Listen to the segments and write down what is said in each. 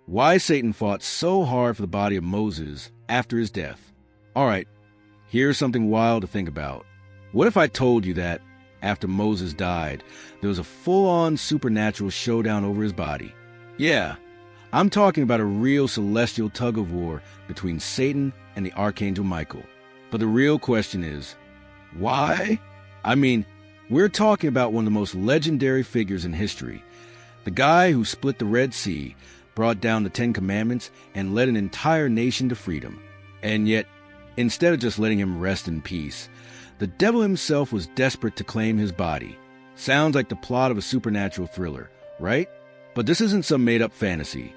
Why Satan fought so hard for the body of Moses after his death. All right, here's something wild to think about. What if I told you that after Moses died, there was a full-on supernatural showdown over his body? Yeah, I'm talking about a real celestial tug-of-war between Satan and the Archangel Michael. But the real question is, why? I mean, we're talking about one of the most legendary figures in history. The guy who split the Red Sea, brought down the Ten Commandments, and led an entire nation to freedom. And yet, instead of just letting him rest in peace, the devil himself was desperate to claim his body. Sounds like the plot of a supernatural thriller, right? But this isn't some made-up fantasy.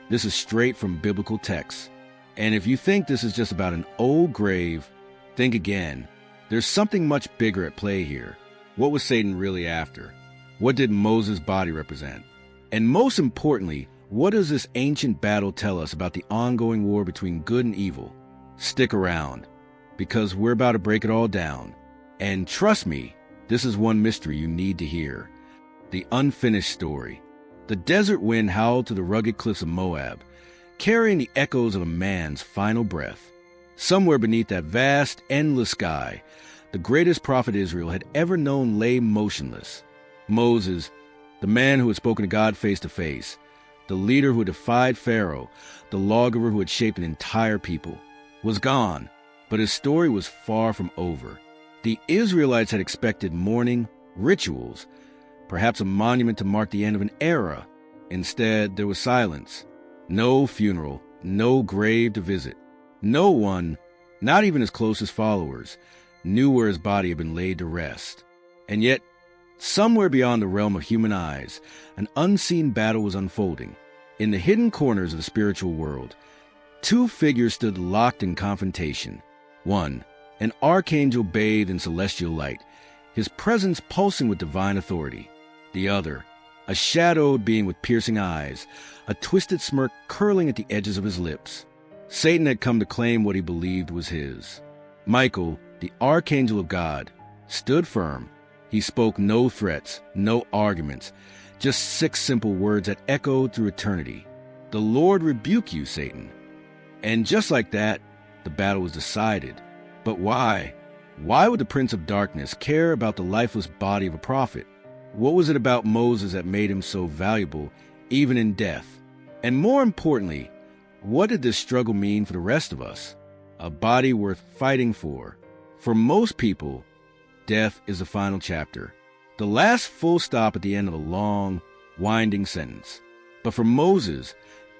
This is straight from biblical texts. And if you think this is just about an old grave, think again. There's something much bigger at play here. What was Satan really after? What did Moses' body represent? And most importantly, what does this ancient battle tell us about the ongoing war between good and evil? Stick around, because we're about to break it all down. And trust me, this is one mystery you need to hear. The unfinished story. The desert wind howled to the rugged cliffs of Moab, carrying the echoes of a man's final breath. Somewhere beneath that vast, endless sky, the greatest prophet Israel had ever known lay motionless. Moses, the man who had spoken to God face to face, the leader who had defied Pharaoh, the lawgiver who had shaped an entire people, was gone, but his story was far from over. The Israelites had expected mourning, rituals, perhaps a monument to mark the end of an era. Instead, there was silence. No funeral, no grave to visit. No one, not even his closest followers, knew where his body had been laid to rest. And yet, somewhere beyond the realm of human eyes, an unseen battle was unfolding. In the hidden corners of the spiritual world, two figures stood locked in confrontation. One, an archangel bathed in celestial light, his presence pulsing with divine authority. The other, a shadowed being with piercing eyes, a twisted smirk curling at the edges of his lips. Satan had come to claim what he believed was his. Michael, the archangel of God, stood firm. He spoke no threats, no arguments, just 6 simple words that echoed through eternity. "The Lord rebuke you, Satan." And just like that, the battle was decided. But why? Why would the Prince of Darkness care about the lifeless body of a prophet? What was it about Moses that made him so valuable, even in death? And more importantly, what did this struggle mean for the rest of us? A body worth fighting for. For most people, death is the final chapter, the last full stop at the end of a long, winding sentence. But for Moses,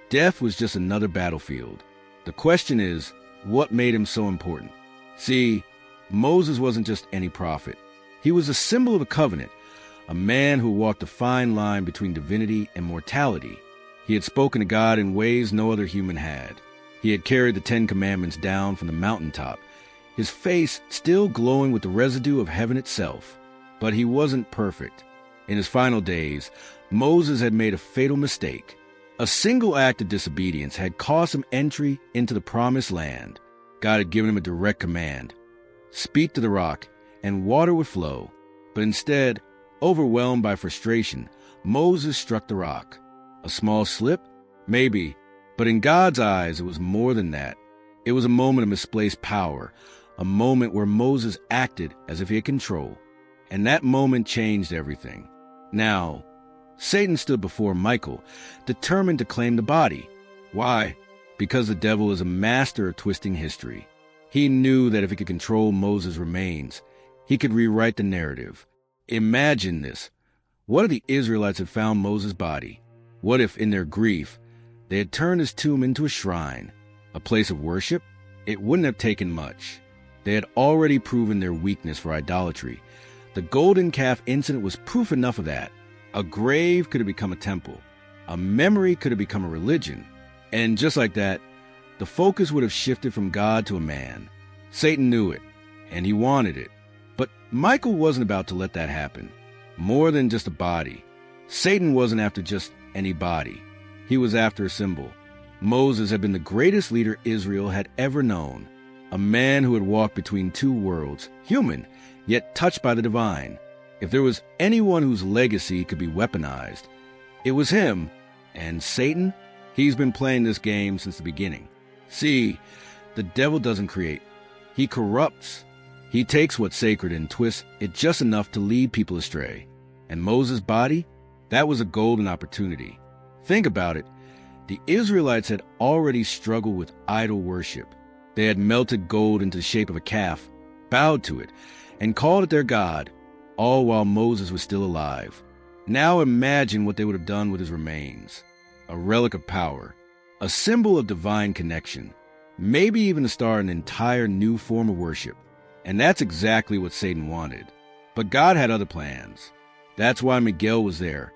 death was just another battlefield. The question is, what made him so important? See, Moses wasn't just any prophet. He was a symbol of a covenant, a man who walked a fine line between divinity and mortality. He had spoken to God in ways no other human had. He had carried the 10 Commandments down from the mountaintop, his face still glowing with the residue of heaven itself. But he wasn't perfect. In his final days, Moses had made a fatal mistake. A single act of disobedience had cost him entry into the promised land. God had given him a direct command: speak to the rock, and water would flow. But instead, overwhelmed by frustration, Moses struck the rock. A small slip? Maybe. But in God's eyes, it was more than that. It was a moment of misplaced power, a moment where Moses acted as if he had control. And that moment changed everything. Now, Satan stood before Michael, determined to claim the body. Why? Because the devil is a master of twisting history. He knew that if he could control Moses' remains, he could rewrite the narrative. Imagine this. What if the Israelites had found Moses' body? What if, in their grief, they had turned his tomb into a shrine, a place of worship? It wouldn't have taken much. They had already proven their weakness for idolatry. The golden calf incident was proof enough of that. A grave could have become a temple. A memory could have become a religion. And just like that, the focus would have shifted from God to a man. Satan knew it, and he wanted it. But Michael wasn't about to let that happen. More than just a body. Satan wasn't after just any body. He was after a symbol. Moses had been the greatest leader Israel had ever known. A man who had walked between two worlds, human, yet touched by the divine. If there was anyone whose legacy could be weaponized, it was him. And Satan? He's been playing this game since the beginning. See, the devil doesn't create. He corrupts. He takes what's sacred and twists it just enough to lead people astray. And Moses' body? That was a golden opportunity. Think about it. The Israelites had already struggled with idol worship. They had melted gold into the shape of a calf, bowed to it, and called it their god, all while Moses was still alive. Now imagine what they would have done with his remains. A relic of power, a symbol of divine connection, maybe even to start an entire new form of worship. And that's exactly what Satan wanted. But God had other plans. That's why Miguel was there,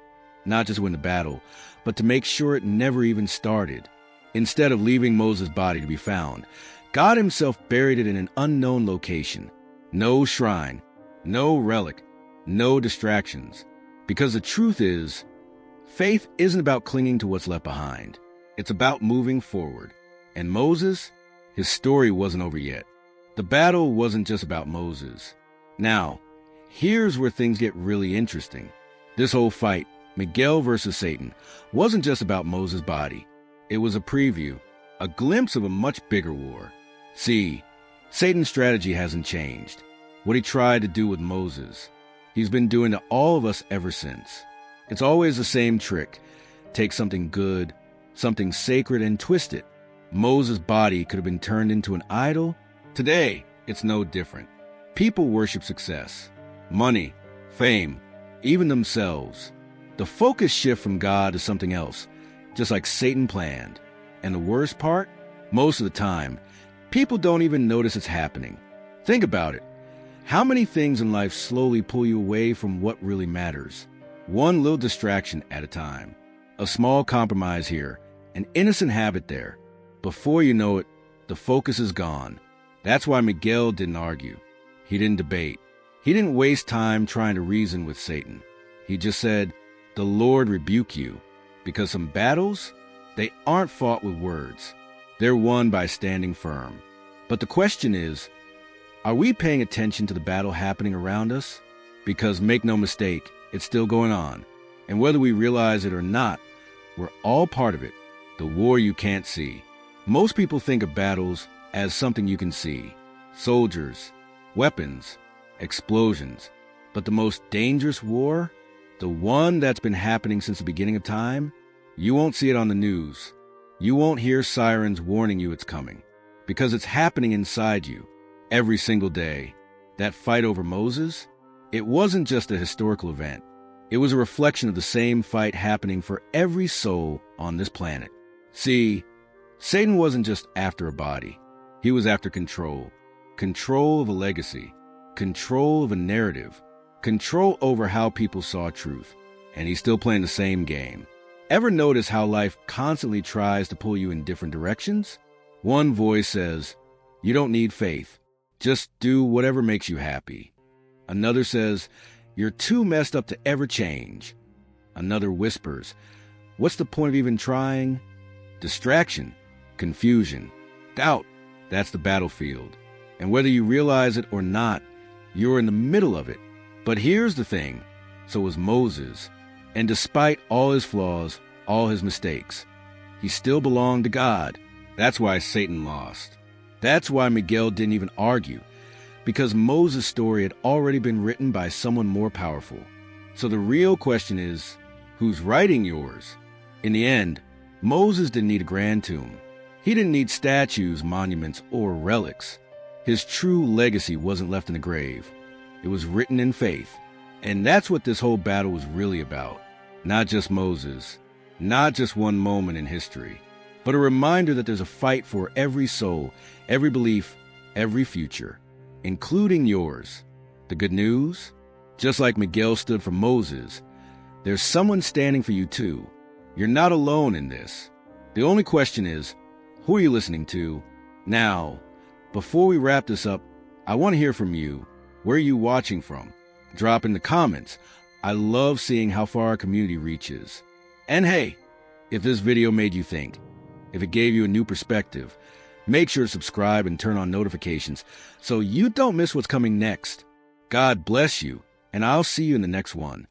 not just to win the battle, but to make sure it never even started. Instead of leaving Moses' body to be found, God himself buried it in an unknown location. No shrine, no relic, no distractions. Because the truth is, faith isn't about clinging to what's left behind. It's about moving forward. And Moses, his story wasn't over yet. The battle wasn't just about Moses. Now, here's where things get really interesting. This whole fight, Miguel versus Satan, wasn't just about Moses' body. It was a preview, a glimpse of a much bigger war. See, Satan's strategy hasn't changed. What he tried to do with Moses, he's been doing to all of us ever since. It's always the same trick. Take something good, something sacred, and twist it. Moses' body could have been turned into an idol. Today, it's no different. People worship success, money, fame, even themselves. The focus shift from God to something else, just like Satan planned. And the worst part? Most of the time, people don't even notice it's happening. Think about it. How many things in life slowly pull you away from what really matters? One little distraction at a time. A small compromise here, an innocent habit there. Before you know it, the focus is gone. That's why Miguel didn't argue. He didn't debate. He didn't waste time trying to reason with Satan. He just said, "The Lord rebuke you." Because some battles, they aren't fought with words. They're won by standing firm. But the question is, are we paying attention to the battle happening around us? Because make no mistake, it's still going on. And whether we realize it or not, we're all part of it. The war you can't see. Most people think of battles as something you can see. Soldiers, weapons, explosions. But the most dangerous war, the one that's been happening since the beginning of time, you won't see it on the news. You won't hear sirens warning you it's coming. Because it's happening inside you, every single day. That fight over Moses, it wasn't just a historical event. It was a reflection of the same fight happening for every soul on this planet. See, Satan wasn't just after a body. He was after control. Control of a legacy. Control of a narrative. Control over how people saw truth. And he's still playing the same game. Ever notice how life constantly tries to pull you in different directions? One voice says, you don't need faith. Just do whatever makes you happy. Another says, you're too messed up to ever change. Another whispers, what's the point of even trying? Distraction, confusion, doubt, that's the battlefield. And whether you realize it or not, you're in the middle of it. But here's the thing, so was Moses. And despite all his flaws, all his mistakes, he still belonged to God. That's why Satan lost. That's why Miguel didn't even argue, because Moses' story had already been written by someone more powerful. So the real question is, who's writing yours? In the end, Moses didn't need a grand tomb. He didn't need statues, monuments, or relics. His true legacy wasn't left in the grave. It was written in faith. And that's what this whole battle was really about. Not just Moses, not just one moment in history, but a reminder that there's a fight for every soul, every belief, every future, including yours. The good news? Just like Miguel stood for Moses, there's someone standing for you too. You're not alone in this. The only question is, who are you listening to? Now, before we wrap this up, I want to hear from you. Where are you watching from? Drop in the comments. I love seeing how far our community reaches. And hey, if this video made you think, if it gave you a new perspective, make sure to subscribe and turn on notifications so you don't miss what's coming next. God bless you, and I'll see you in the next one.